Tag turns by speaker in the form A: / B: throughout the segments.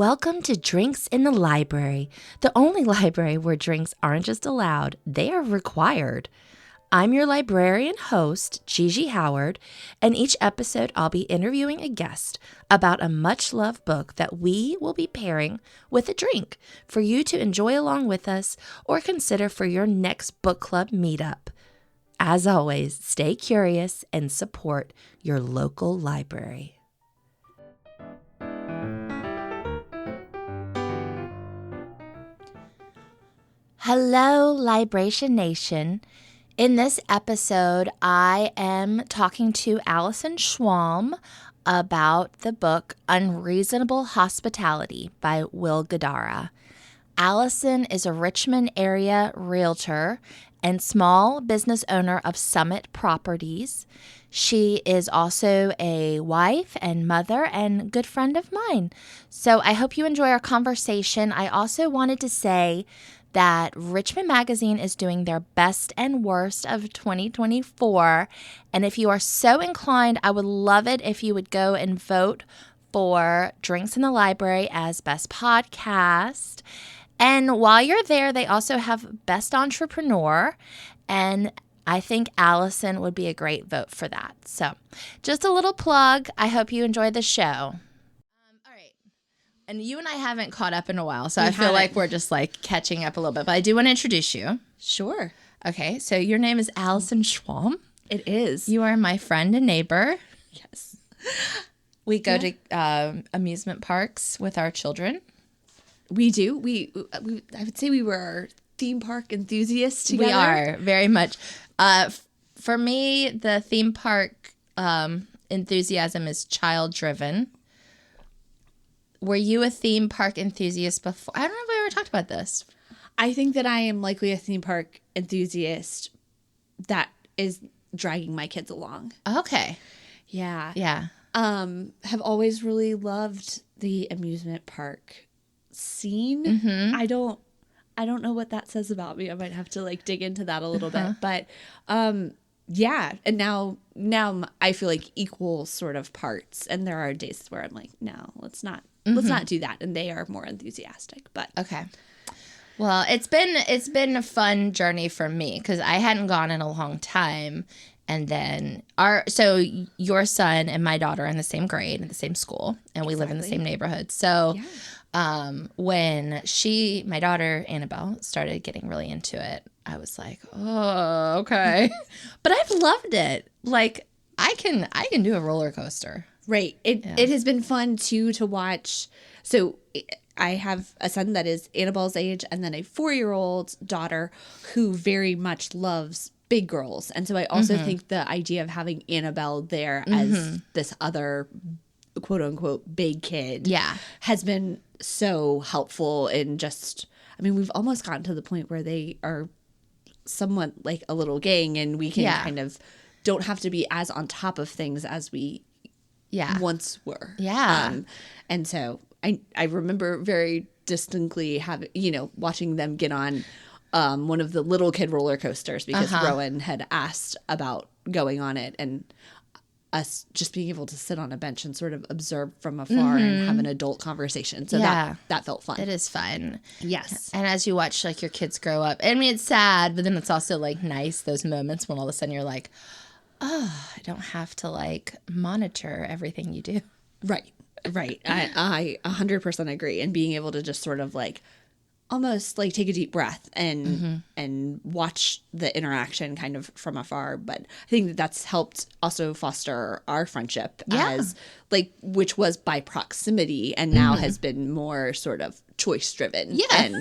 A: Welcome to Drinks in the Library, the only library where drinks aren't just allowed, they are required. I'm your librarian host, Gigi Howard, and each episode I'll be interviewing a guest about a much-loved book that we will be pairing with a drink for you to enjoy along with us or consider for your next book club meetup. As always, stay curious and support your local library. Hello, Libration Nation. In this episode, I am talking to Allison Schwalm about the book Unreasonable Hospitality by Will Guidara. Allison is a Richmond area realtor and small business owner of Summit Properties. She is also a wife and mother and good friend of mine. So I hope you enjoy our conversation. I also wanted to say that Richmond Magazine is doing their best and worst of 2024. And if you are so inclined, I would love it if you would go and vote for Drinks in the Library as Best Podcast. And while you're there, they also have Best Entrepreneur. And I think Allison would be a great vote for that. So just a little plug. I hope you enjoy the show. And you and I haven't caught up in a while, so I feel like we're just like catching up a little bit. But I do want to introduce you.
B: Sure.
A: Okay, so your name is Allison Schwalm.
B: It is.
A: You are my friend and neighbor.
B: Yes.
A: We go to amusement parks with our children.
B: We do. We I would say we were theme park enthusiasts together.
A: We are, very much. For me, the theme park enthusiasm is child-driven. Were you a theme park enthusiast before? I don't know if we ever talked about this.
B: I think that I am likely a theme park enthusiast that is dragging my kids along.
A: Okay.
B: Yeah.
A: Yeah.
B: Have always really loved the amusement park scene.
A: Mm-hmm.
B: I don't know what that says about me. I might have to like dig into that a little bit. But yeah, and now I feel like equal sort of parts, and there are days where I'm like, no, let's not do that, and they are more enthusiastic. But
A: okay, well, it's been a fun journey for me because I hadn't gone in a long time, and then so your son and my daughter are in the same grade in the same school, and we live in the same neighborhood. So, when my daughter Annabelle started getting really into it, I was like, oh, okay. But I've loved it. Like I can do a roller coaster.
B: Right. It has been fun too to watch. So I have a son that is Annabelle's age and then a 4-year-old daughter who very much loves big girls. And so I also think the idea of having Annabelle there as this other quote unquote big kid has been so helpful in just, I mean, we've almost gotten to the point where they are somewhat like a little gang and we can kind of don't have to be as on top of things as we once were.
A: Yeah.
B: And so I remember very distinctly watching them get on one of the little kid roller coasters because Rowan had asked about going on it, and us just being able to sit on a bench and sort of observe from afar and have an adult conversation. So that felt fun.
A: It is fun.
B: Yes.
A: And as you watch like your kids grow up, I mean, it's sad, but then it's also like nice, those moments when all of a sudden you're like, oh, I don't have to like monitor everything you do.
B: Right. I 100% agree. And being able to just sort of like almost like take a deep breath and watch the interaction kind of from afar. But I think that's helped also foster our friendship as like, which was by proximity and now has been more sort of choice driven.
A: Yeah.
B: And,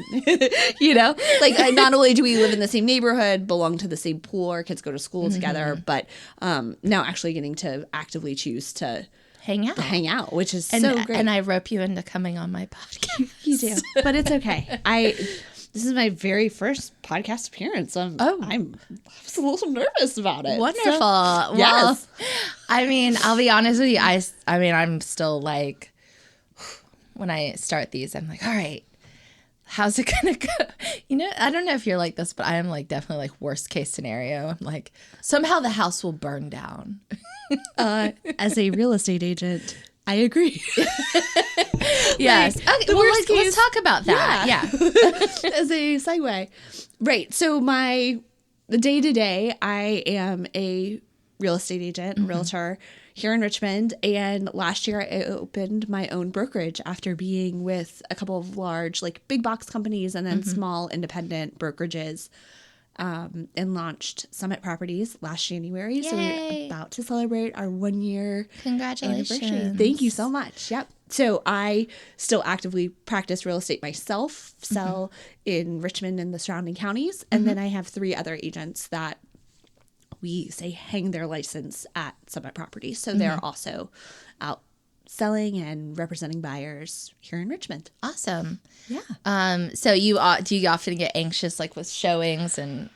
B: like not only do we live in the same neighborhood, belong to the same pool, our kids go to school together, but now actually getting to actively choose to hang out, which is so great.
A: And I rope you into coming on my podcast.
B: You do, but it's okay. This is my very first podcast appearance. I was a little nervous about it.
A: Wonderful.
B: So,
A: well,
B: yes.
A: I mean, I'll be honest with you. I mean, I'm still like, when I start these, I'm like, all right, how's it gonna go? I don't know if you're like this, but I am like definitely like worst case scenario. I'm like, somehow the house will burn down.
B: As a real estate agent, I agree.
A: Yes.
B: Like,
A: Okay.
B: the
A: Well,
B: worst
A: let's
B: case-
A: talk about that. Yeah.
B: As a segue. Right. So the day-to-day, I am a real estate agent, realtor here in Richmond. And last year I opened my own brokerage after being with a couple of large, like big box companies and then small independent brokerages. And launched Summit Properties last January. So
A: Yay.
B: we're about to celebrate our 1 year
A: Congratulations.
B: anniversary. Thank you so much. Yep. So I still actively practice real estate myself, sell in Richmond and the surrounding counties. And then I have 3 other agents that we say hang their license at Summit Properties. So they're also out selling and representing buyers here in Richmond.
A: Awesome.
B: Yeah.
A: So do you often get anxious like with showings and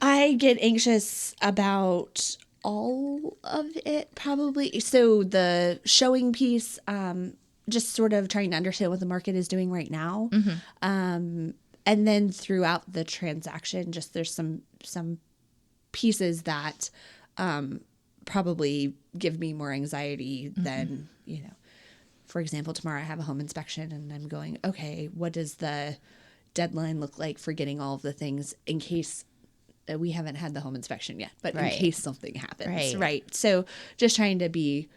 B: I get anxious about all of it probably. So the showing piece, just sort of trying to understand what the market is doing right now. And then throughout the transaction, just there's some pieces that probably give me more anxiety than, for example, tomorrow I have a home inspection and I'm going, okay, what does the deadline look like for getting all of the things in case we haven't had the home inspection yet, but in case something happens, right? So just trying to be,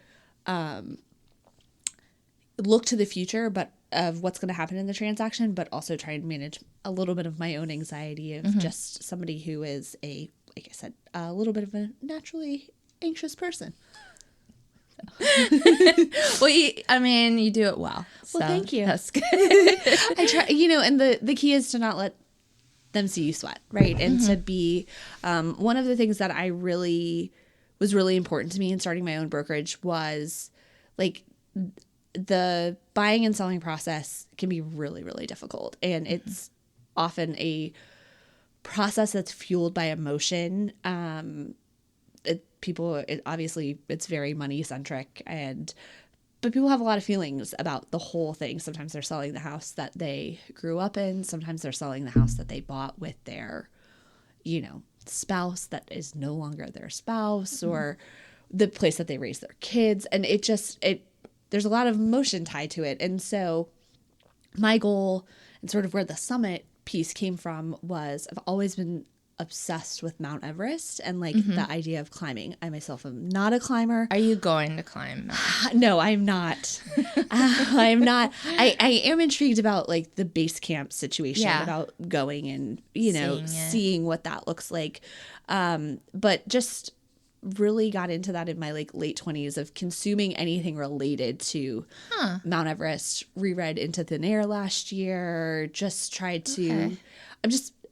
B: look to the future, but of what's going to happen in the transaction, but also trying to manage a little bit of my own anxiety of just somebody who is like I said, a little bit of a naturally anxious person.
A: Well, you do it well. So
B: Well, thank you.
A: That's good.
B: I try, and the key is to not let them see you sweat, right? And to be, one of the things that was really important to me in starting my own brokerage was like the buying and selling process can be really, really difficult. And it's often a process that's fueled by emotion. Obviously it's very money centric, but people have a lot of feelings about the whole thing. Sometimes they're selling the house that they grew up in. Sometimes they're selling the house that they bought with their, spouse that is no longer their spouse, or the place that they raised their kids. And there's a lot of emotion tied to it. And so my goal and sort of where the Summit piece came from was I've always been obsessed with Mount Everest and like the idea of climbing. I myself am not a climber.
A: Are you going to climb?
B: No, I'm not. I'm not. I am intrigued about like the base camp situation, about going and, seeing what that looks like. But just really got into that in my like late 20s of consuming anything related to Mount Everest. Reread Into Thin Air last year. Just tried to.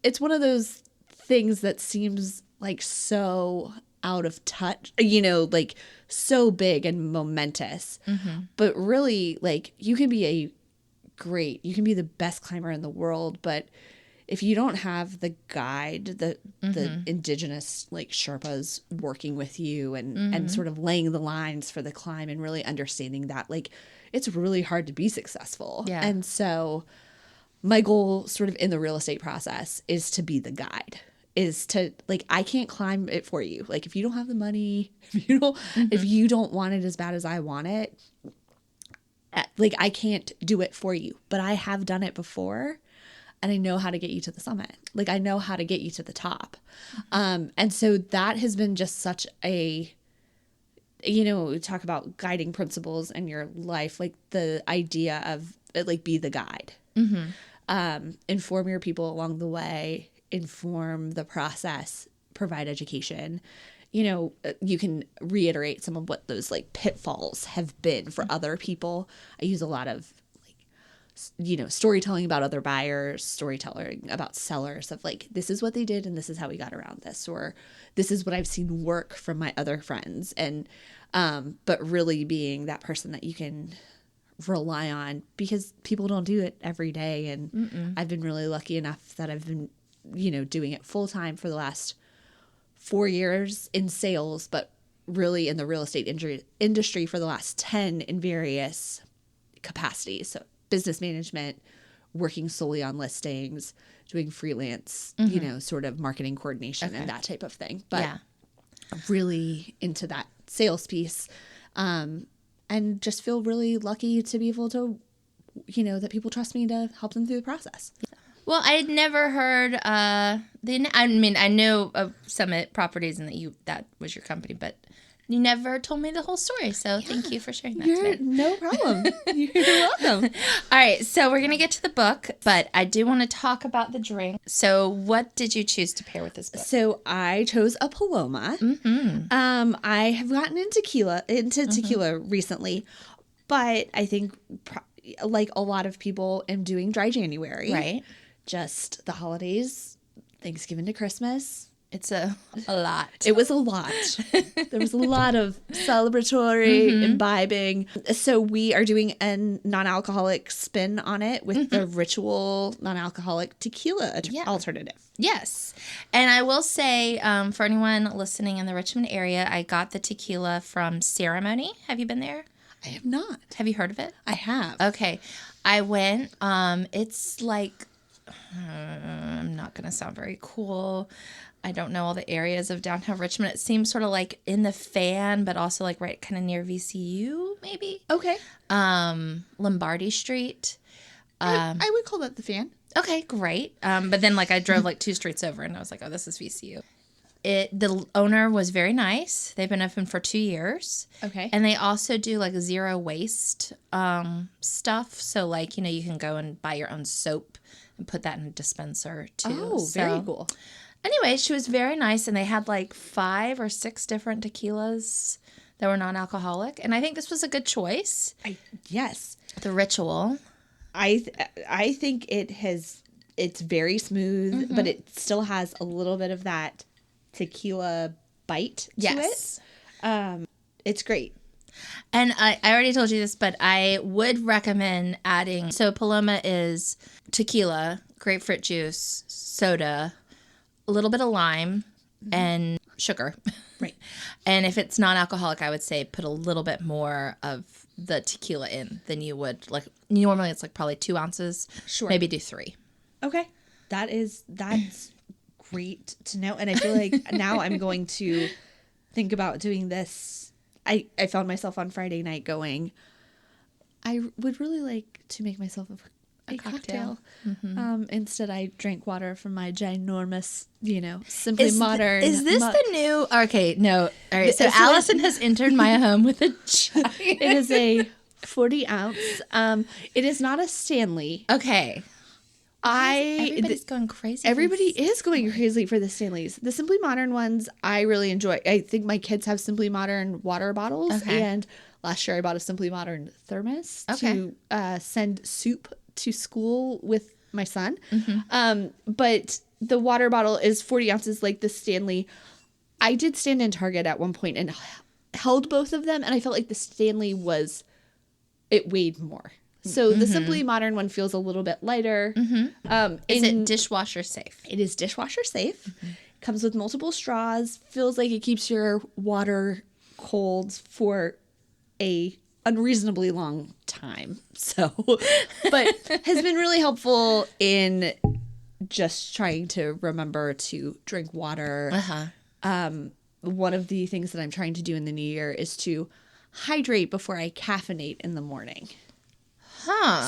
B: It's one of those things that seems like so out of touch, like so big and momentous, but really like you can be the best climber in the world, but if you don't have the guide, the indigenous like Sherpas working with you and sort of laying the lines for the climb and really understanding that, like, it's really hard to be successful.
A: Yeah.
B: And so my goal sort of in the real estate process is to be the guide, is to like, I can't climb it for you. Like if you don't have the money, if you don't want it as bad as I want it, like I can't do it for you, but I have done it before. And I know how to get you to the summit. Like I know how to get you to the top. And so that has been just such a, we talk about guiding principles in your life, like the idea of like, be the guide, inform your people along the way, inform the process, provide education. You can reiterate some of what those like pitfalls have been for other people. I use a lot of storytelling about other buyers, storytelling about sellers of like, this is what they did and this is how we got around this, or this is what I've seen work from my other friends. And, but really being that person that you can rely on because people don't do it every day. And I've been really lucky enough that I've been, doing it full time for the last 4 years in sales, but really in the real estate industry for the last 10 in various capacities. So business management, working solely on listings, doing freelance, sort of marketing coordination and that type of thing. But really into that sales piece. and just feel really lucky to be able to, that people trust me to help them through the process.
A: Well, I had never heard I know of Summit Properties and that was your company, but you never told me the whole story. So thank you for sharing that today.
B: No problem. You're welcome.
A: All right, so we're going to get to the book, but I do want to talk about the drink. So what did you choose to pair with this book?
B: So I chose a Paloma. I have gotten into tequila recently, but I think like a lot of people am doing dry January.
A: Right.
B: Just the holidays, Thanksgiving to Christmas.
A: It's a lot.
B: It was a lot. There was a lot of celebratory imbibing. So we are doing a non-alcoholic spin on it with the Ritual non-alcoholic tequila alternative.
A: Yes. And I will say, for anyone listening in the Richmond area, I got the tequila from Ceremony. Have you been there?
B: I have not.
A: Have you heard of it?
B: I have.
A: Okay. I went. It's like, I'm not going to sound very cool. I don't know all the areas of downtown Richmond. It seems sort of like in the Fan, but also like right kind of near VCU, maybe.
B: Okay.
A: Lombardy Street.
B: I would call that the Fan.
A: Okay, great. But then like I drove like 2 streets over and I was like, oh, this is VCU. The owner was very nice. They've been open for 2 years.
B: Okay.
A: And they also do like zero waste stuff. So like, you can go and buy your own soap and put that in a dispenser too.
B: Oh, very cool.
A: Anyway, she was very nice, and they had like 5 or 6 different tequilas that were non-alcoholic, and I think this was a good choice.
B: Yes.
A: The Ritual.
B: I think it's very smooth, but it still has a little bit of that tequila bite to it. It's great.
A: And I already told you this, but I would recommend adding. So Paloma is tequila, grapefruit juice, soda, a little bit of lime, and sugar.
B: Right.
A: And if it's non-alcoholic, I would say put a little bit more of the tequila in than you would. Like normally it's like probably 2 ounces.
B: Sure.
A: Maybe do 3.
B: Okay. That's great to know. And I feel like now I'm going to think about doing this. I found myself on Friday night going, I would really like to make myself a cocktail. Instead, I drank water from my ginormous, Simply Modern.
A: Is this the new? Okay, no. All right. So Allison has entered my home with a giant.
B: It is a 40 ounce. It is not a Stanley.
A: Okay. Everybody's going crazy.
B: Everybody is going crazy for the Stanleys. The Simply Modern ones, I really enjoy. I think my kids have Simply Modern water bottles. Okay. And last year I bought a Simply Modern thermos to send soup to school with my son. But the water bottle is 40 ounces like the Stanley. I did stand in Target at one point and held both of them, and I felt like the Stanley it weighed more. So the Simply Modern one feels a little bit lighter.
A: Is it dishwasher safe?
B: It is dishwasher safe. Comes with multiple straws. Feels like it keeps your water cold for a unreasonably long time. So, but has been really helpful in just trying to remember to drink water. One of the things that I'm trying to do in the new year is to hydrate before I caffeinate in the morning.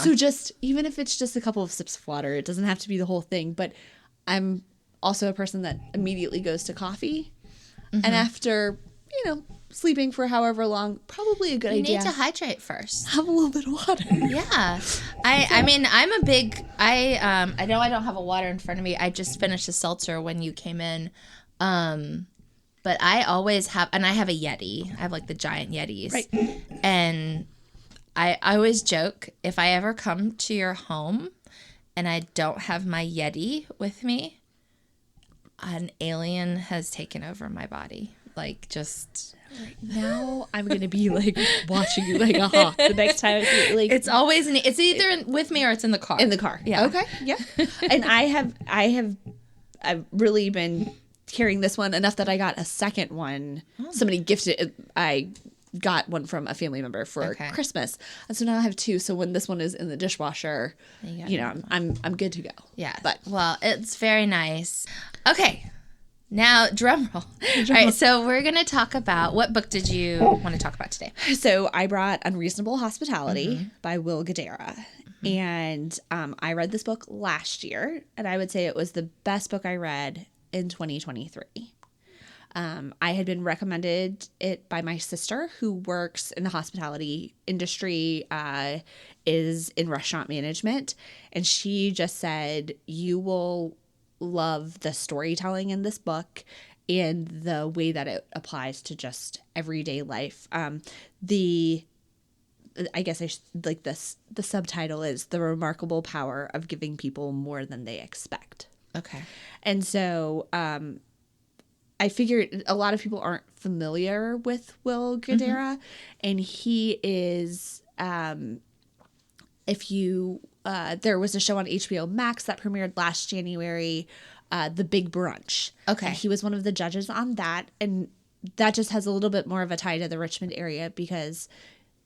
B: So just, even if it's just a couple of sips of water, it doesn't have to be the whole thing, but I'm also a person that immediately goes to coffee. And after, sleeping for however long, probably a good idea.
A: You need to hydrate first.
B: Have a little bit of water.
A: Yeah. I mean, I'm a big, I know I don't have a water in front of me. I just finished a seltzer when you came in. But I always have, and I have a Yeti. I have like the giant Yetis. Right. And I always joke, if I ever come to your home and I don't have my Yeti with me, an alien has taken over my body. Like, just...
B: Now I'm going to be, like, watching you like a hawk the next time I see it. Like,
A: it's always... it's either with me or it's in the car.
B: In the car.
A: Yeah.
B: Okay. Yeah. And I've really been carrying this one enough that I got a second one. Oh. Somebody gifted it. I got one from a family member for Christmas, and so now I have 2. So when this one is in the dishwasher, I'm good to go.
A: Yeah. But well, it's very nice. Okay, Now, drum roll. All right, so we're going to talk about, what book did you want to talk about today?
B: So I brought Unreasonable Hospitality by Will Guidara. And I read this book last year, and I would say it was the best book I read in 2023. I had been recommended it by my sister, who works in the hospitality industry, is in restaurant management. And she just said, you will love the storytelling in this book and the way that it applies to just everyday life. I guess like this. The subtitle is The Remarkable Power of Giving People More Than They Expect.
A: Okay.
B: And so I figured a lot of people aren't familiar with Will Guidara, and he is, if you, there was a show on HBO Max that premiered last January, The Big Brunch.
A: Okay.
B: And he was one of the judges on that, and that just has a little bit more of a tie to the Richmond area because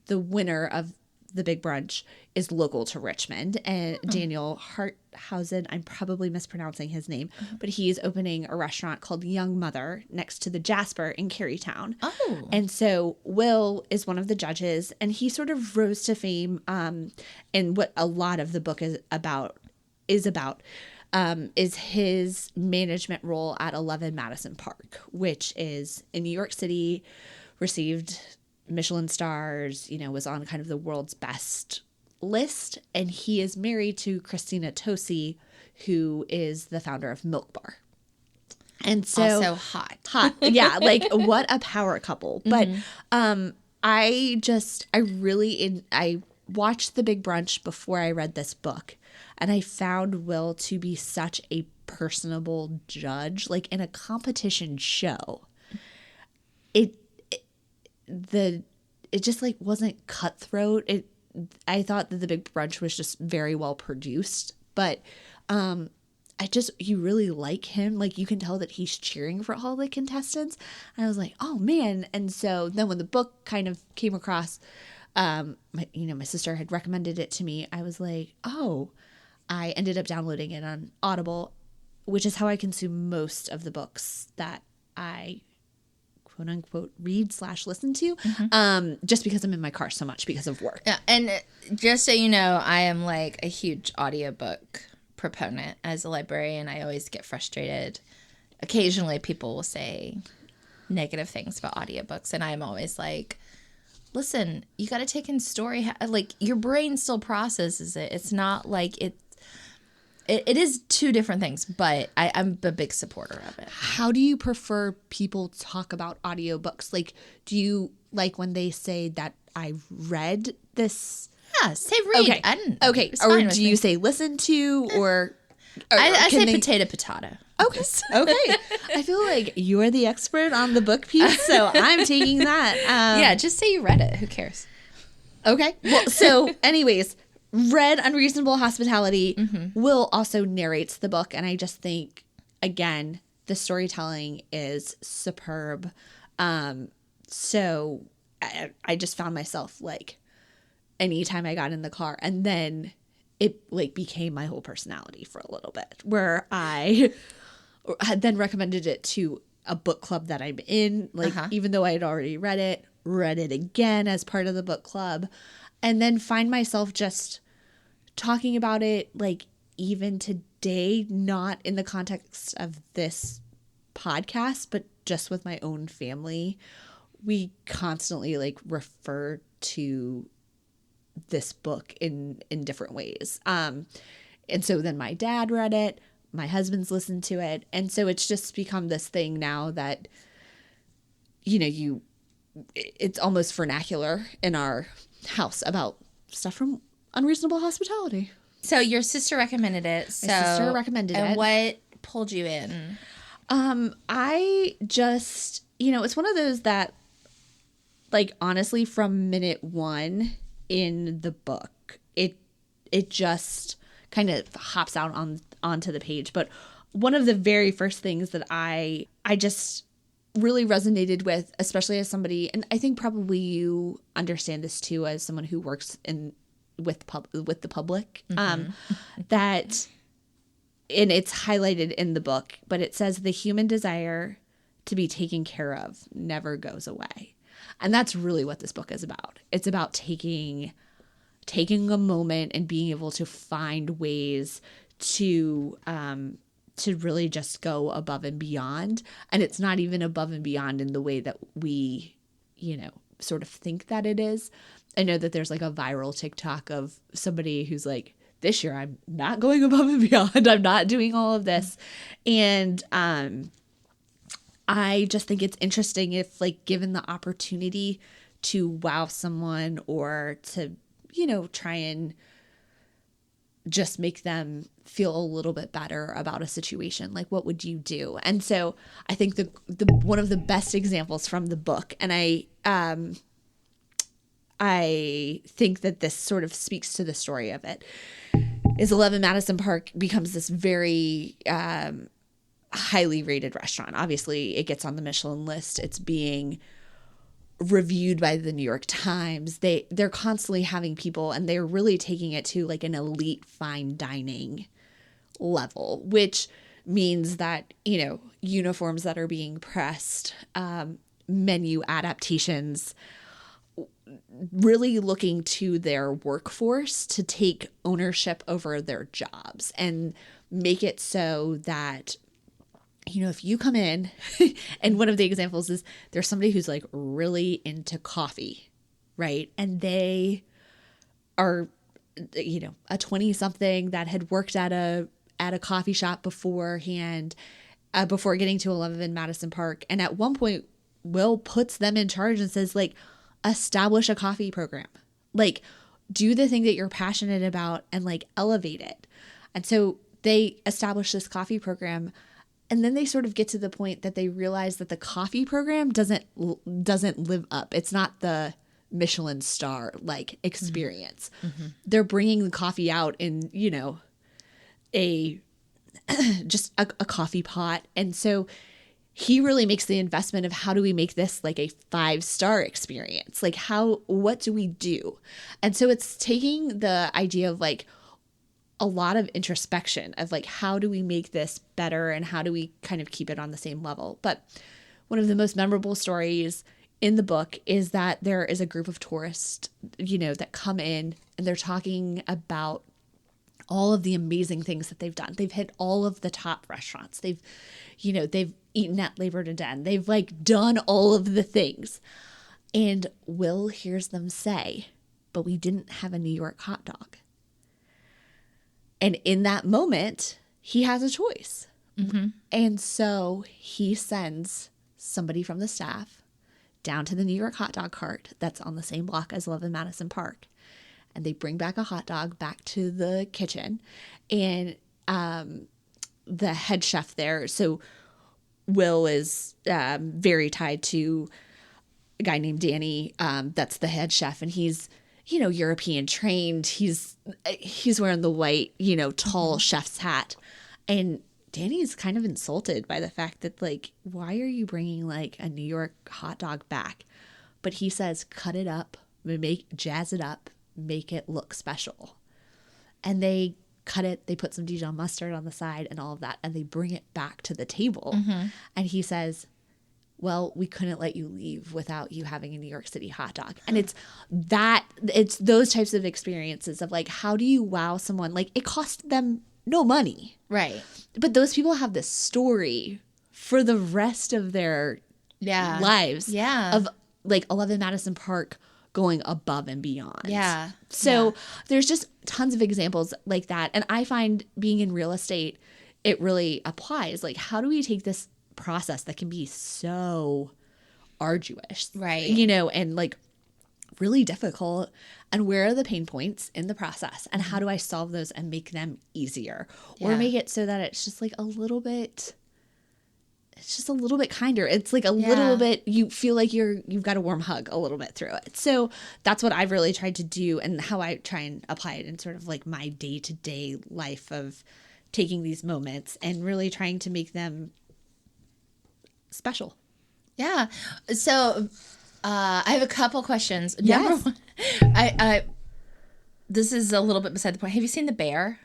B: the winner of The Big Brunch is local to Richmond, and Daniel Harthausen, I'm probably mispronouncing his name, but he is opening a restaurant called Young Mother next to the Jasper in Carytown.
A: Oh.
B: And so Will is one of the judges, and he sort of rose to fame, and what a lot of the book is about is his management role at 11 Madison Park, which is in New York City, received Michelin stars, was on kind of the world's best list. And he is married to Christina Tosi, who is the founder of Milk Bar. And so
A: Also hot.
B: Yeah. Like what a power couple. But I watched The Big Brunch before I read this book, and I found Will to be such a personable judge, like in a competition show. It just like wasn't cutthroat. I thought that The Big Brunch was just very well produced, but you really like him. Like you can tell that he's cheering for all the contestants. And I was like, oh man. And so then when the book kind of came across, my sister had recommended it to me. I was like, oh, I ended up downloading it on Audible, which is how I consume most of the books that I quote unquote read/listen to, just because I'm in my car so much because of work.
A: Yeah, and just so you know, I am like a huge audiobook proponent. As a librarian, I always get frustrated. Occasionally people will say negative things about audiobooks, and I'm always like, listen, you got to take in story, like your brain still processes it. It's not like it is two different things, but I'm a big supporter of it.
B: How do you prefer people talk about audiobooks? Like, do you like when they say that I read this?
A: Yeah, say read.
B: Okay. Okay.
A: It's
B: Or
A: fine with
B: do you
A: me.
B: say listen to or
A: I say
B: they...
A: potato.
B: Okay. Okay. I feel like you're the expert on the book piece, so I'm taking that.
A: Yeah, just say you read it. Who cares?
B: Okay. Well, so anyways, read Unreasonable Hospitality. Will also narrates the book, and I just think, again, the storytelling is superb. So I just found myself like anytime I got in the car, and then it like became my whole personality for a little bit, where I had then recommended it to a book club that I'm in, like even though I had already read it again as part of the book club, and then find myself just talking about it like even today, not in the context of this podcast, but just with my own family. We constantly like refer to this book in different ways. And so then my dad read it, my husband's listened to it. And so it's just become this thing now that, it's almost vernacular in our house about stuff from Unreasonable Hospitality.
A: So your sister recommended it.
B: My sister recommended it.
A: And what pulled you in?
B: I just, it's one of those that, like, honestly, from minute one in the book, it just kind of hops out onto the page. But one of the very first things that I just really resonated with, especially as somebody, and I think probably you understand this too, as someone who works with the public, that and it's highlighted in the book, but it says the human desire to be taken care of never goes away. And that's really what this book is about. It's about taking a moment and being able to find ways to really just go above and beyond. And it's not even above and beyond in the way that we, sort of think that it is. I know that there's like a viral TikTok of somebody who's like, this year I'm not going above and beyond. I'm not doing all of this. And I just think it's interesting if, like, given the opportunity to wow someone or to, try and just make them feel a little bit better about a situation, like, what would you do? And so I think the one of the best examples from the book, and I think that this sort of speaks to the story of it, is 11 Madison Park becomes this very highly rated restaurant. Obviously, it gets on the Michelin list. It's being reviewed by the New York Times. They're constantly having people, and they're really taking it to like an elite fine dining level, which means that, uniforms that are being pressed, menu adaptations, really looking to their workforce to take ownership over their jobs and make it so that, if you come in, and one of the examples is there's somebody who's like really into coffee, right? And they are, a 20-something that had worked at a coffee shop beforehand, before getting to 11 Madison Park. And at one point, Will puts them in charge and says, like, establish a coffee program, like, do the thing that you're passionate about and like elevate it. And so they establish this coffee program. And then they sort of get to the point that they realize that the coffee program doesn't live up. It's not the Michelin star like experience. Mm-hmm. They're bringing the coffee out in, just a coffee pot. And so he really makes the investment of how do we make this like a 5-star experience? Like what do we do? And so it's taking the idea of like a lot of introspection of like, how do we make this better and how do we kind of keep it on the same level? But one of the most memorable stories in the book is that there is a group of tourists, that come in and they're talking about all of the amazing things that they've done. They've hit all of the top restaurants. They've eaten at Libration. They've like done all of the things. And Will hears them say, but we didn't have a New York hot dog. And in that moment, he has a choice. Mm-hmm. And so he sends somebody from the staff down to the New York hot dog cart that's on the same block as 11 Madison Park. And they bring back a hot dog back to the kitchen. And the head chef there, so Will is very tied to a guy named Danny, that's the head chef. And he's, European trained. He's wearing the white, tall chef's hat. And Danny's kind of insulted by the fact that, like, why are you bringing like a New York hot dog back? But he says, cut it up, jazz it up, make it look special. And they cut it. They put some Dijon mustard on the side and all of that. And they bring it back to the table. Mm-hmm. And he says, well, we couldn't let you leave without you having a New York City hot dog. And it's those types of experiences of like, how do you wow someone? Like, it cost them no money.
A: Right.
B: But those people have this story for the rest of their lives.
A: Yeah.
B: Of like 11 Madison Park going above and beyond.
A: Yeah.
B: So there's just tons of examples like that. And I find being in real estate, it really applies. Like, how do we take this process that can be so arduous,
A: right,
B: and like really difficult, and where are the pain points in the process, and how do I solve those and make them easier, or make it so that it's just like a little bit kinder. It's like a little bit, you feel like you've got a warm hug a little bit through it. So that's what I've really tried to do, and how I try and apply it in sort of like my day-to-day life of taking these moments and really trying to make them special.
A: Yeah. So I have a couple questions.
B: Yes.
A: Number one, this is a little bit beside the point. Have you seen The Bear?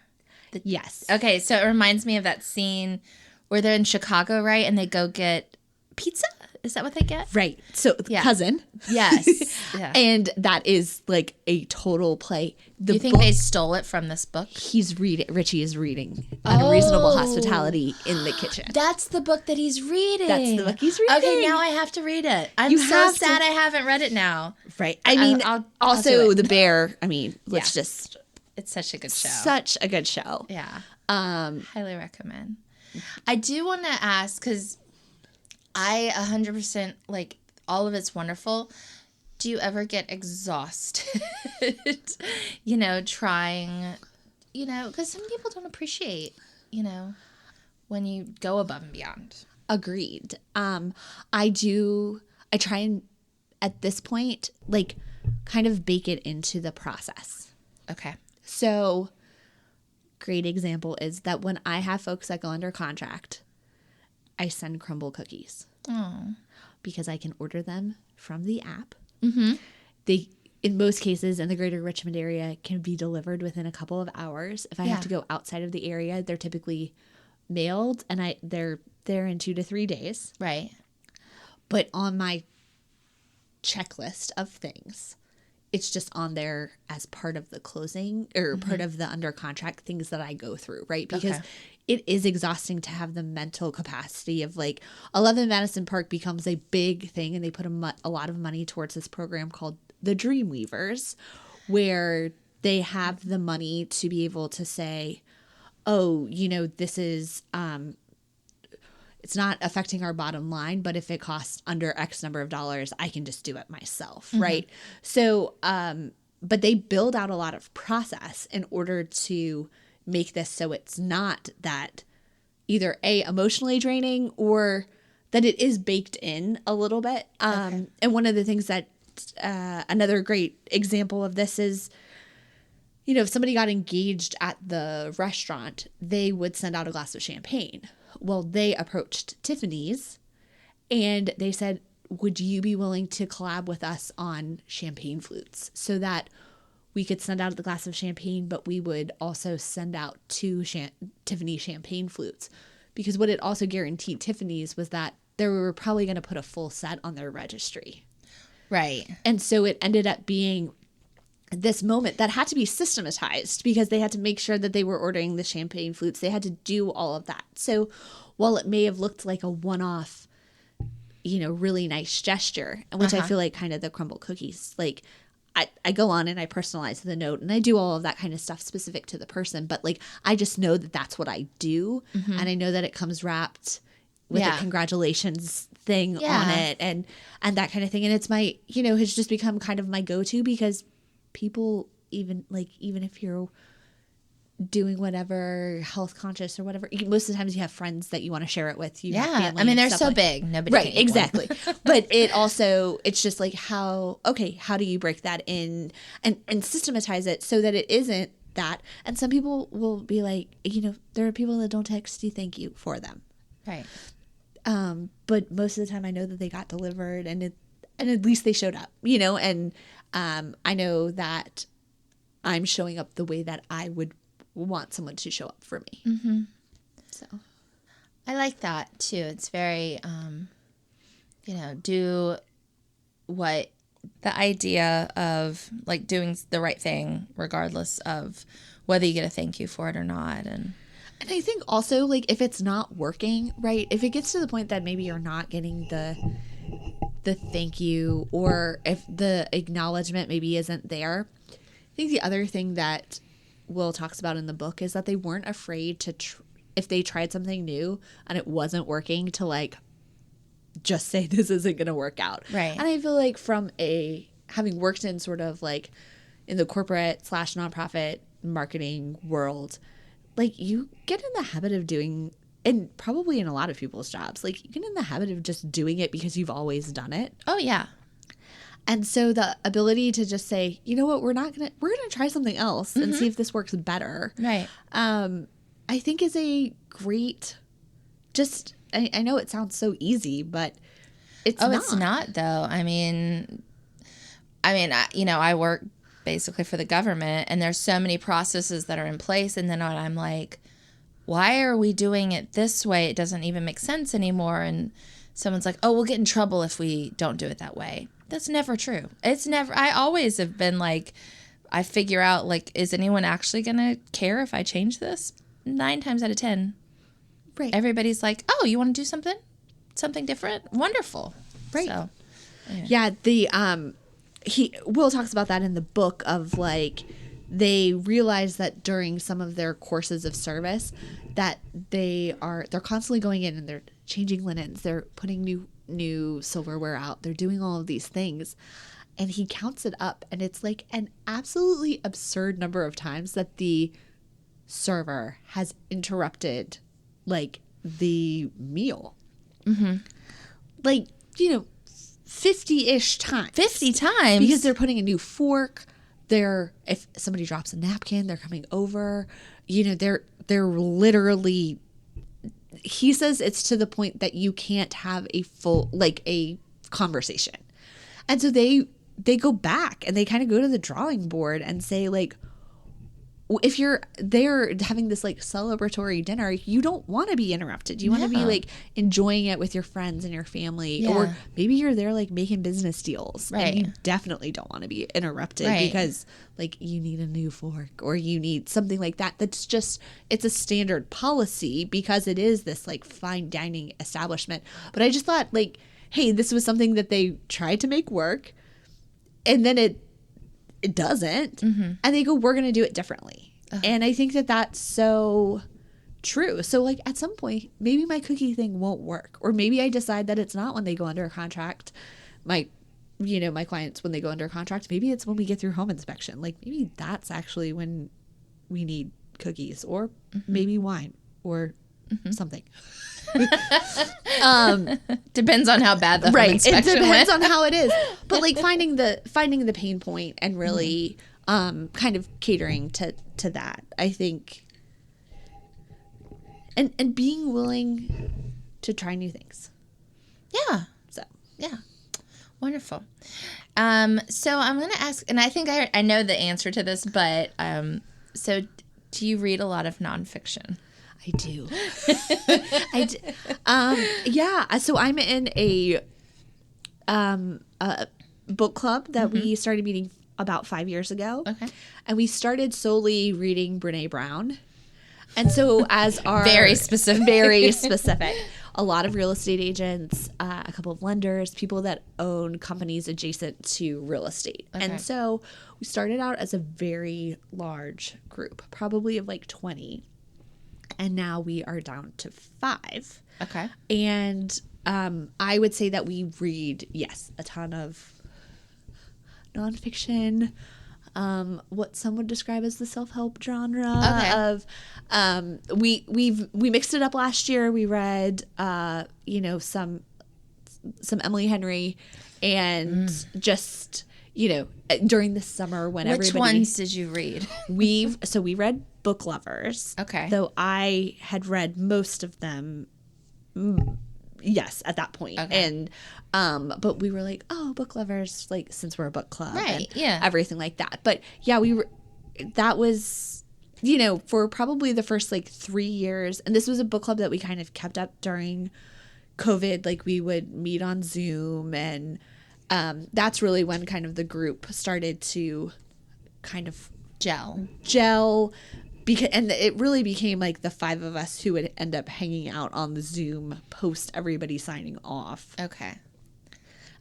B: Yes.
A: Okay, so it reminds me of that scene where they're in Chicago, right? And they go get pizza? Is that what they get?
B: Right. So
A: Yeah.
B: cousin.
A: Yes. Yeah.
B: And that is like a total play.
A: Do you think they stole it from this book?
B: Richie is reading Unreasonable Hospitality in the kitchen.
A: That's the book that he's reading.
B: That's the book he's reading.
A: Okay, now I have to read it. I'm
B: You
A: so
B: have
A: sad
B: to.
A: I haven't read it now.
B: Right. I mean,
A: I'll
B: also
A: do it.
B: the bear. I mean, let's just.
A: It's such a good show.
B: Such a good show.
A: Yeah. Highly recommend. I do want to ask, because I 100%, like, all of it's wonderful. Do you ever get exhausted, trying, because some people don't appreciate, when you go above and beyond.
B: Agreed. I try and, at this point, like, kind of bake it into the process.
A: Okay.
B: So, great example is that when I have folks that go under contract, I send crumble cookies.
A: Oh.
B: Because I can order them from the app.
A: Mm-hmm.
B: They, in most cases in the greater Richmond area, can be delivered within a couple of hours. If I have to go outside of the area, they're typically mailed, and they're there in 2 to 3 days.
A: Right.
B: But on my checklist of things, it's just on there as part of the closing or part of the under contract things that I go through, right? Because it is exhausting to have the mental capacity of, like, 11 Madison Park becomes a big thing, and they put a lot of money towards this program called the Dreamweavers, where they have the money to be able to say, oh, this is it's not affecting our bottom line, but if it costs under X number of dollars, I can just do it myself, right? So, but they build out a lot of process in order to make this so it's not that either emotionally draining or that it is baked in a little bit. And one of the things that another great example of this is, if somebody got engaged at the restaurant, they would send out a glass of champagne. Well, they approached Tiffany's and they said, would you be willing to collab with us on champagne flutes so that we could send out the glass of champagne, but we would also send out 2 Tiffany champagne flutes? Because what it also guaranteed Tiffany's was that they were probably going to put a full set on their registry.
A: Right.
B: And so it ended up being this moment that had to be systematized because they had to make sure that they were ordering the champagne flutes. They had to do all of that. So while it may have looked like a one-off, really nice gesture, which I feel like kind of the crumble cookies, like I go on and I personalize the note and I do all of that kind of stuff specific to the person. But, like, I just know that that's what I do. And I know that it comes wrapped with a congratulations thing on it and that kind of thing. And it's my, has just become kind of my go-to because people, even if you're doing whatever, health conscious or whatever, most of the times you have friends that you want to share it with.
A: I mean, they're so big. Nobody
B: right,
A: can eat
B: exactly. But it's just like how do you break that in and systematize it so that it isn't that. And some people will be like, there are people that don't text you thank you for them.
A: Right.
B: But most of the time I know that they got delivered and at least they showed up, and I know that I'm showing up the way that I would want someone to show up for me.
A: Mm-hmm.
B: So
A: I like that too. It's very, do what the idea of, like, doing the right thing regardless of whether you get a thank you for it or not. And
B: I think also, like, if it's not working, right, if it gets to the point that maybe you're not getting the thank you or if the acknowledgement maybe isn't there, I think the other thing that Will talks about in the book is that they weren't afraid to, if they tried something new and it wasn't working, to, like, just say this isn't going to work out.
A: Right.
B: And I feel like from having worked in sort of like in the corporate / nonprofit marketing world, like, you get in the habit of doing, and probably in a lot of people's jobs, like, you get in the habit of just doing it because you've always done it.
A: Oh, yeah.
B: And so the ability to just say, you know what, we're going to try something else and see if this works better.
A: Right.
B: I think is a great, I know it sounds so easy, but it's not.
A: It's not, though. I mean, I work basically for the government, and there's so many processes that are in place. And then I'm like, why are we doing it this way? It doesn't even make sense anymore. And someone's like, oh, we'll get in trouble if we don't do it that way. That's never true. It's never. I always have been like, I figure out, like, is anyone actually going to care if I change this? 9 times out of 10.
B: Right.
A: Everybody's like, oh, you want to do something different? Wonderful.
B: Right.
A: So,
B: yeah. Will talks about that in the book of, like, they realize that during some of their courses of service that they're constantly going in and they're changing linens, they're putting new silverware out, they're doing all of these things, and he counts it up, and it's like an absolutely absurd number of times that the server has interrupted, like, the meal. Like, 50-ish times.
A: 50 times?
B: Because they're putting a new fork. If somebody drops a napkin, they're coming over. They're literally, he says it's to the point that you can't have a full, like, a conversation. And so they go back and they kind of go to the drawing board and say, like, if you're there having this, like, celebratory dinner, you don't want to be interrupted. You want to be, like, enjoying it with your friends and your family.
A: Yeah.
B: Or maybe you're there, like, making business deals.
A: Right.
B: And you definitely don't want to be interrupted because, like, you need a new fork or you need something like that. That's just, it's a standard policy because it is this, like, fine dining establishment. But I just thought, like, hey, this was something that they tried to make work, and then it doesn't, and they go, we're going to do it differently. And I think that that's so true. So, like, at some point, maybe my cookie thing won't work, or maybe I decide that it's not when they go under a contract. My clients, when they go under a contract, maybe it's when we get through home inspection. Like, maybe that's actually when we need cookies, or maybe wine, or something.
A: Depends on how bad the home
B: It
A: inspection
B: depends
A: went.
B: on how it is, but, like, finding the pain point and really kind of catering to that, I think, and being willing to try new things.
A: Yeah, wonderful. So I'm going to ask, and I think I know the answer to this, but so do you read a lot of nonfiction?
B: I do. Yeah. So I'm in a book club that we started meeting about 5 years ago.
A: Okay.
B: And we started solely reading Brene Brown. And so as our...
A: Very specific.
B: A lot of real estate agents, a couple of lenders, people that own companies adjacent to real estate.
A: Okay.
B: And so we started out as a very large group, probably of, like, 20. And now we are down to 5.
A: Okay.
B: And I would say that we read, yes, a ton of nonfiction, what some would describe as the self-help genre. We mixed it up last year. We read some Emily Henry, and just during the summer when
A: Which ones did you read?
B: we read Book Lovers.
A: Okay.
B: Though I had read most of them, yes, at that point.
A: Okay.
B: And but we were like, oh, Book Lovers, like, since we're a book club,
A: Right?
B: and
A: Yeah.
B: everything like that. But yeah, that was for probably the first, like, 3 years, and this was a book club that we kind of kept up during COVID. Like, we would meet on Zoom, and that's really when kind of the group started to kind of
A: Gel.
B: And it really became, like, the 5 of us who would end up hanging out on the Zoom post everybody signing off.
A: Okay.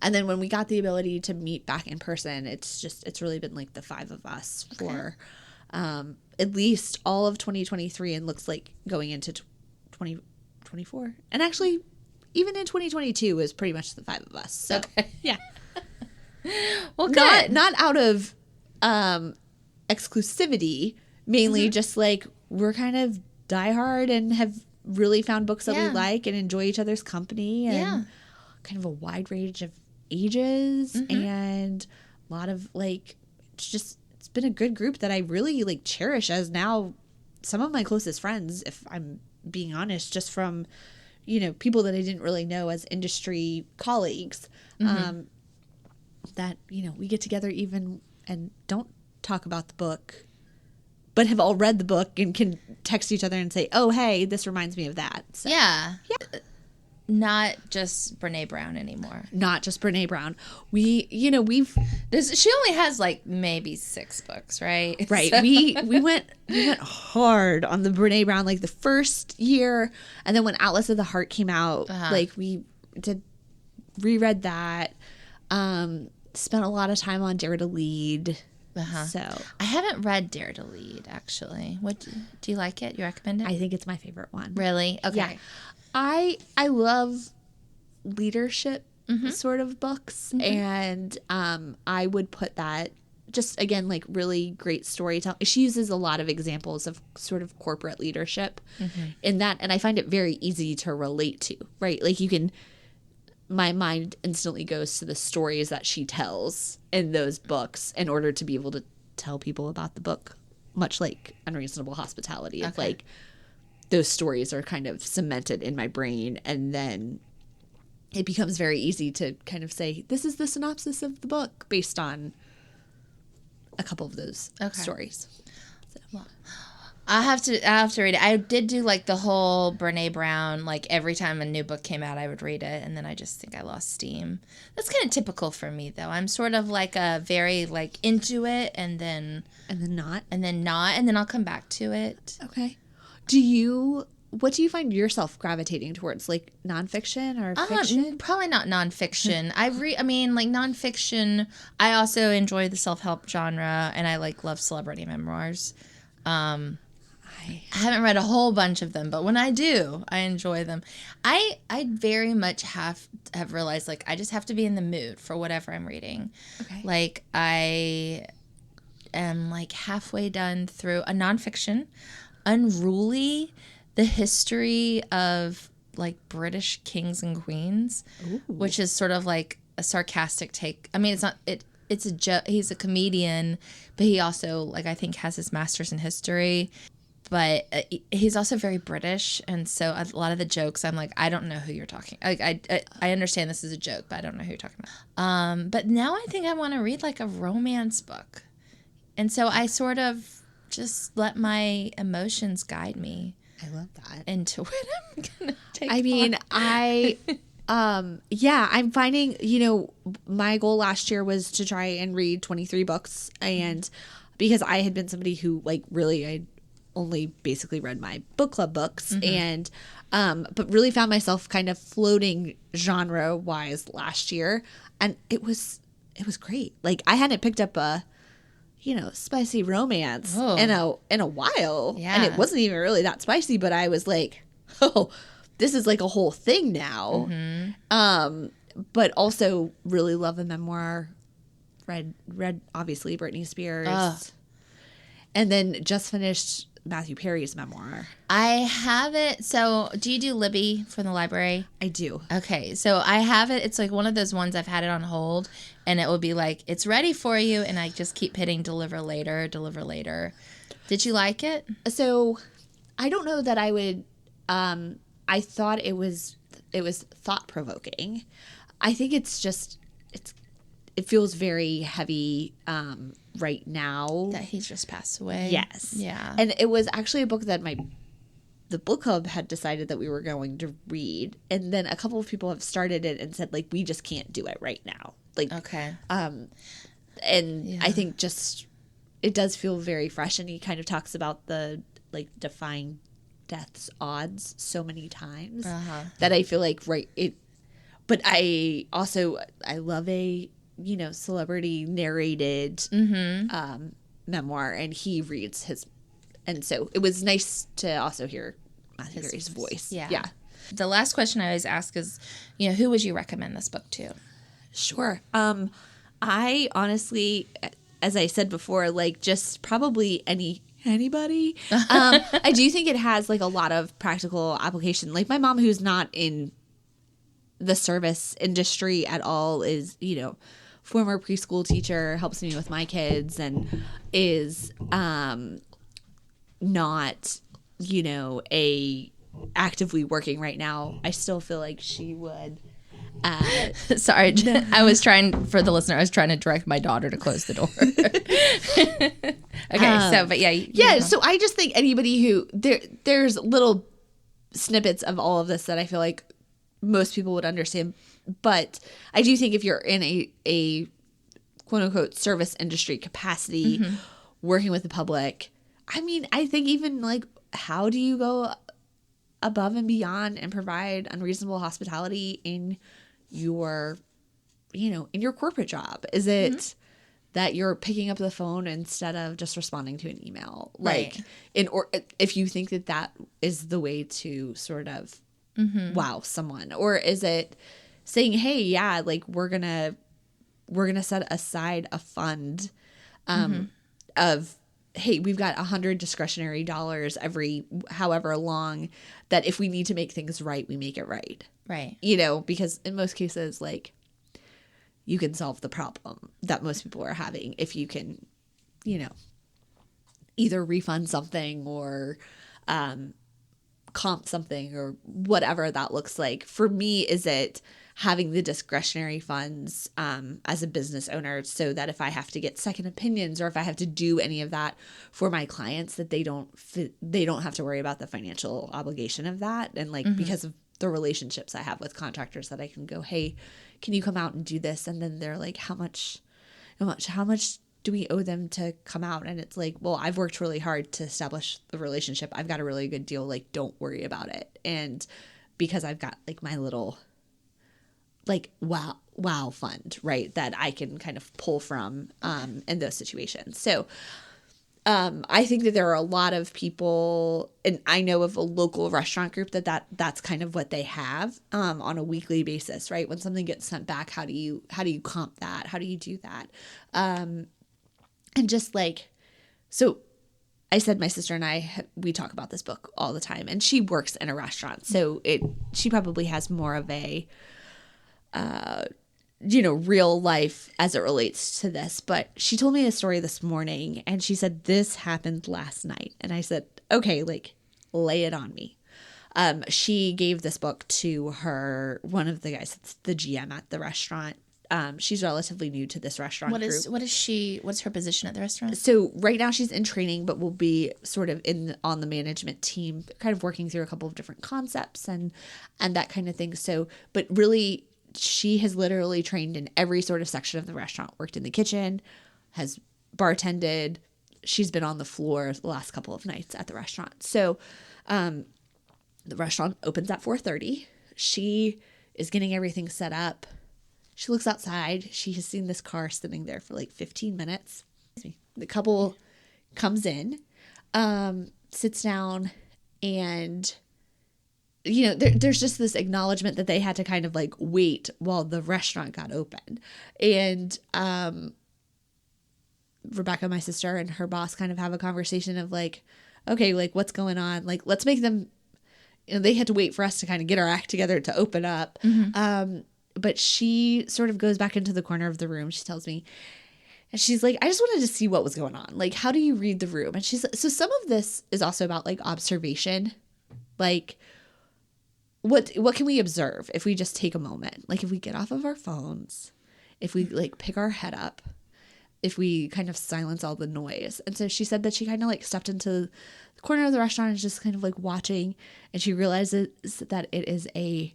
B: And then when we got the ability to meet back in person, it's really been, like, the 5 of us for at least all of 2023, and looks like going into 2024. And actually, even in 2022 is pretty much the 5 of us. So, yeah.
A: Well, good.
B: Not out of exclusivity, mainly just, like, we're kind of diehard and have really found books that we like and enjoy each other's company, and kind of a wide range of ages, and a lot of, like, it's been a good group that I really, like, cherish as now some of my closest friends, if I'm being honest, just from people that I didn't really know as industry colleagues, that we get together even and don't talk about the book, but have all read the book and can text each other and say, oh, hey, this reminds me of that. So,
A: Yeah. Not just Brene Brown anymore.
B: not just Brene Brown. We've
A: She only has like maybe 6 books, right?
B: right.
A: So-
B: We went hard on the Brene Brown like the first year, and then when Atlas of the Heart came out, like we did reread that. Spent a lot of time on Dare to Lead. So
A: I haven't read Dare to Lead, actually. What do you like it? You recommend it?
B: I think it's my favorite one.
A: Really? Okay.
B: Yeah. I love leadership sort of books, and I would put that just, again, like really great storytelling. She uses a lot of examples of sort of corporate leadership in that, and I find it very easy to relate to, right? Like my mind instantly goes to the stories that she tells in those books in order to be able to tell people about the book, much like Unreasonable Hospitality. Of like, those stories are kind of cemented in my brain, and then it becomes very easy to kind of say, this is the synopsis of the book based on a couple of those stories. So.
A: I have to read it. I did do like the whole Brene Brown, like every time a new book came out, I would read it, and then I just think I lost steam. That's kind of typical for me, though. I'm sort of like a very like into it, and then
B: not,
A: and then I'll come back to it.
B: Okay. What do you find yourself gravitating towards, like nonfiction or fiction?
A: Probably not nonfiction. I mean, like nonfiction. I also enjoy the self-help genre, and I love celebrity memoirs. I haven't read a whole bunch of them, but when I do, I enjoy them. I very much have realized, like, I just have to be in the mood for whatever I'm reading.
B: Okay.
A: Like, I am like halfway done through a nonfiction, Unruly, the history of like British kings and queens, which is sort of like a sarcastic take. I mean, it's not it. It's a joke. He's a comedian, but he also, like, I think has his master's in history. But he's also very British, and so a lot of the jokes, I'm like, I don't know who you're talking. Like, I understand this is a joke, but I don't know who you're talking about. But now I think I want to read like a romance book, and so I sort of just let my emotions guide me.
B: I love that.
A: Into what I'm gonna take.
B: I mean, I'm finding, my goal last year was to try and read 23 books, and because I had been somebody who I only basically read my book club books, and but really found myself kind of floating genre wise last year, and it was great. Like, I hadn't picked up a spicy romance in a while, and it wasn't even really that spicy, but I was like, oh, this is like a whole thing now. But also really love a memoir. Read obviously Britney Spears, and then just finished Matthew Perry's memoir.
A: I have it. So, do you do Libby from the library?
B: I do.
A: Okay, so I have it. It's like one of those ones I've had it on hold, and it will be like, it's ready for you, and I just keep hitting deliver later, deliver later. Did you like it?
B: So, I don't know that I would. I thought it was thought provoking. I think it's just it feels very heavy right now.
A: That he's just passed away.
B: Yes.
A: Yeah.
B: And it was actually a book that the book club had decided that we were going to read, and then a couple of people have started it and said, like, we just can't do it right now. Like,
A: okay.
B: And I think just it does feel very fresh, and he kind of talks about the defying death's odds so many times that I feel like but I love a celebrity narrated memoir, and he reads his, and so it was nice to also hear Matthew Perry's voice. Yeah.
A: The last question I always ask is, who would you recommend this book to?
B: Sure. I honestly, as I said before, just probably anybody. I do think it has a lot of practical application. Like, my mom, who's not in the service industry at all, is former preschool teacher, helps me with my kids, and is not actively working right now. I still feel like she would
A: Sorry, I was trying, for the listener, I was trying to direct my daughter to close the door. Okay, but yeah.
B: Yeah, so I just think anybody who, there's little snippets of all of this that I feel like most people would understand. But I do think if you're in a quote unquote service industry capacity, working with the public, I mean, I think even like, how do you go above and beyond and provide unreasonable hospitality in your, in your corporate job? Is it that you're picking up the phone instead of just responding to an email?
A: Right.
B: Like, or if you think that is the way to sort of wow someone, or is it saying, hey, yeah, like we're gonna set aside a fund of, hey, we've got 100 discretionary dollars every however long, that if we need to make things right, we make it right.
A: Right.
B: Because in most cases, like, you can solve the problem that most people are having if you can, either refund something or comp something or whatever that looks like. For me, is it having the discretionary funds as a business owner, so that if I have to get second opinions or if I have to do any of that for my clients, that they don't have to worry about the financial obligation of that. And like, because of the relationships I have with contractors, that I can go, hey, can you come out and do this? And then they're like, how much do we owe them to come out? And it's like, well, I've worked really hard to establish the relationship. I've got a really good deal. Like, don't worry about it. And because I've got like my little like wow fund, right, that I can kind of pull from in those situations. So I think that there are a lot of people, and I know of a local restaurant group that's kind of what they have on a weekly basis, right? When something gets sent back, how do you comp that? How do you do that? And just like, so I said my sister and I, we talk about this book all the time, and she works in a restaurant, so she probably has more of a real life as it relates to this. But she told me a story this morning, and she said, this happened last night. And I said, okay, like, lay it on me. She gave this book to one of the guys that's the GM at the restaurant. She's relatively new to this restaurant group.
A: What's her position at the restaurant?
B: So right now she's in training, but will be sort of on the management team, kind of working through a couple of different concepts and that kind of thing. So, but really, she has literally trained in every sort of section of the restaurant, worked in the kitchen, has bartended. She's been on the floor the last couple of nights at the restaurant. So the restaurant opens at 4:30. She is getting everything set up. She looks outside. She has seen this car sitting there for like 15 minutes. The couple comes in, sits down, and there's just this acknowledgement that they had to kind of like wait while the restaurant got open. And Rebecca, my sister, and her boss kind of have a conversation of like, okay, like what's going on? Like, let's make them, they had to wait for us to kind of get our act together to open up. But she sort of goes back into the corner of the room. She tells me, and she's like, I just wanted to see what was going on. Like, how do you read the room? And she's like, so some of this is also about like observation. Like, what can we observe if we just take a moment? Like, if we get off of our phones, if we like pick our head up, if we kind of silence all the noise. And so she said that she kind of like stepped into the corner of the restaurant and just kind of like watching, and she realizes that it is a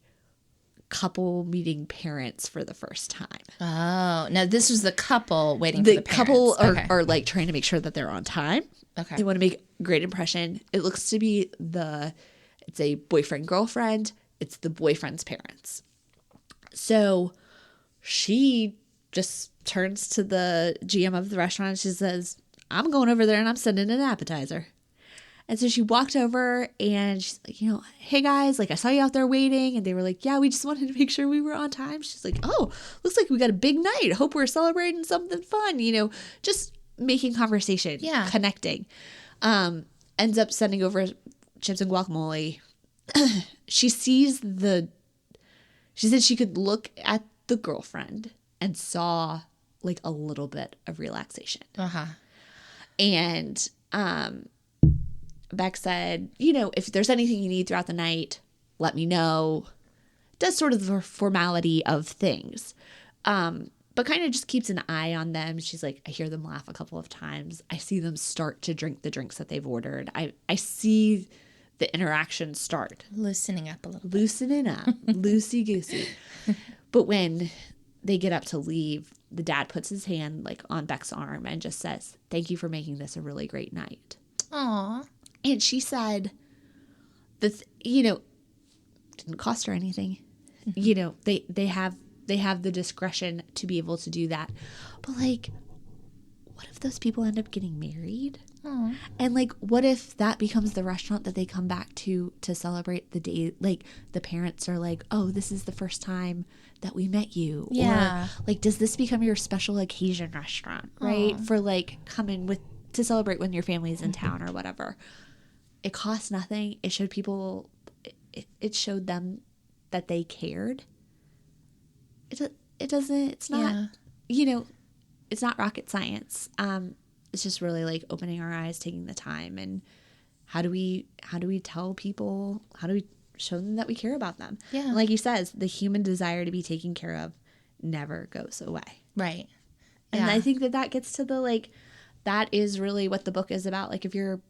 B: couple meeting parents for the first time.
A: Oh, now this was the couple waiting for the parents.
B: Couple are like trying to make sure that they're on time.
A: Okay.
B: They want to make a great impression. It looks to be it's a boyfriend, girlfriend. It's the boyfriend's parents. So she just turns to the GM of the restaurant and she says, I'm going over there and I'm sending an appetizer. And so she walked over and she's like, hey guys, like I saw you out there waiting. And they were like, yeah, we just wanted to make sure we were on time. She's like, oh, looks like we got a big night. Hope we're celebrating something fun, just making conversation, connecting. Ends up sending over chips and guacamole. She said she could look at the girlfriend and saw like a little bit of relaxation. And Beck said, if there's anything you need throughout the night, let me know. does sort of the formality of things. But kind of just keeps an eye on them. She's like, I hear them laugh a couple of times. I see them start to drink the drinks that they've ordered. I see the interaction start.
A: Loosening up a little bit.
B: Loosening up. Loosey-goosey. But when they get up to leave, the dad puts his hand like on Beck's arm and just says, thank you for making this a really great night.
A: Aw.
B: And she said, didn't cost her anything. They have the discretion to be able to do that. But like, what if those people end up getting married?
A: Aww.
B: And like, what if that becomes the restaurant that they come back to celebrate the day? Like, the parents are like, oh, this is the first time that we met you.
A: Yeah.
B: Or like, does this become your special occasion restaurant, right?
A: Aww.
B: For like coming to celebrate when your family's in town or whatever. It cost nothing. It showed people, it showed them that they cared. It's not, it's not rocket science. It's just really like opening our eyes, taking the time, and how do we tell people, how do we show them that we care about them?
A: Yeah.
B: And like you says, the human desire to be taken care of never goes away.
A: Right.
B: And
A: Yeah.
B: I think that gets to the like, that is really what the book is about. Like, if you're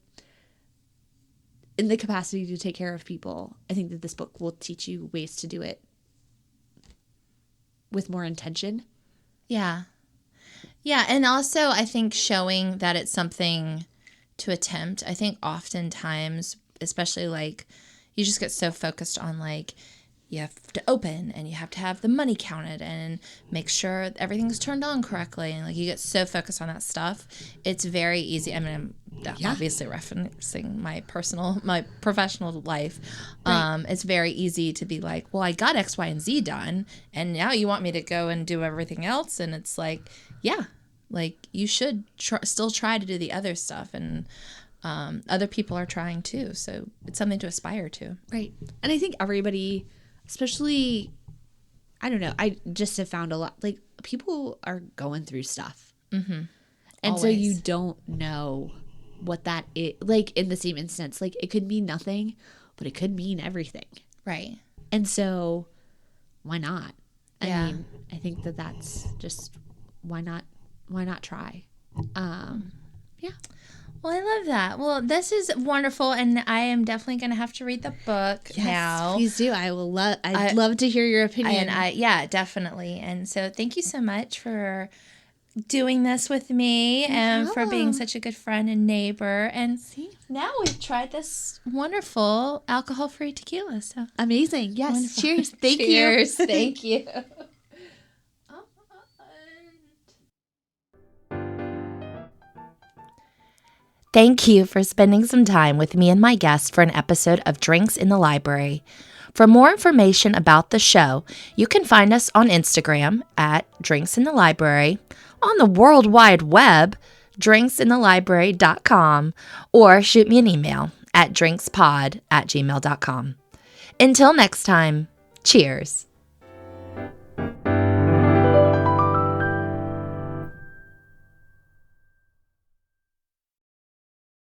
B: in the capacity to take care of people, I think that this book will teach you ways to do it with more intention.
A: Yeah. Yeah. And also, I think showing that it's something to attempt. I think oftentimes, especially like, you just get so focused on like, you have to open and you have to have the money counted and make sure everything's turned on correctly. And like, you get so focused on that stuff. It's very easy. I mean, I'm obviously referencing my professional life.
B: Right.
A: It's very easy to be like, well, I got X, Y, and Z done, and now you want me to go and do everything else. And it's like, yeah, like you should still try to do the other stuff. And other people are trying too. So it's something to aspire to.
B: Right. And I think everybody, especially, I don't know, I just have found a lot, like, people are going through stuff.
A: Mm-hmm.
B: And
A: Always.
B: so you don't know what that is. Like, in the same instance, like, it could mean nothing, but it could mean everything.
A: Right.
B: And so why not?
A: Yeah.
B: I mean, I think that's just, why not try? Yeah.
A: Well, I love that. Well, this is wonderful, and I am definitely going to have to read the book now.
B: Please do. I'd love to hear your opinion.
A: Yeah, definitely. And so thank you so much for doing this with me and for being such a good friend and neighbor. And now we've tried this wonderful alcohol-free tequila. So
B: amazing. Yes.
A: Wonderful.
B: Cheers. Thank you.
A: Cheers. Thank you. Thank you for spending some time with me and my guest for an episode of Drinks in the Library. For more information about the show, you can find us on Instagram at Drinks in the Library, on the World Wide Web, drinksinthelibrary.com, or shoot me an email at drinkspod@gmail.com. Until next time, cheers.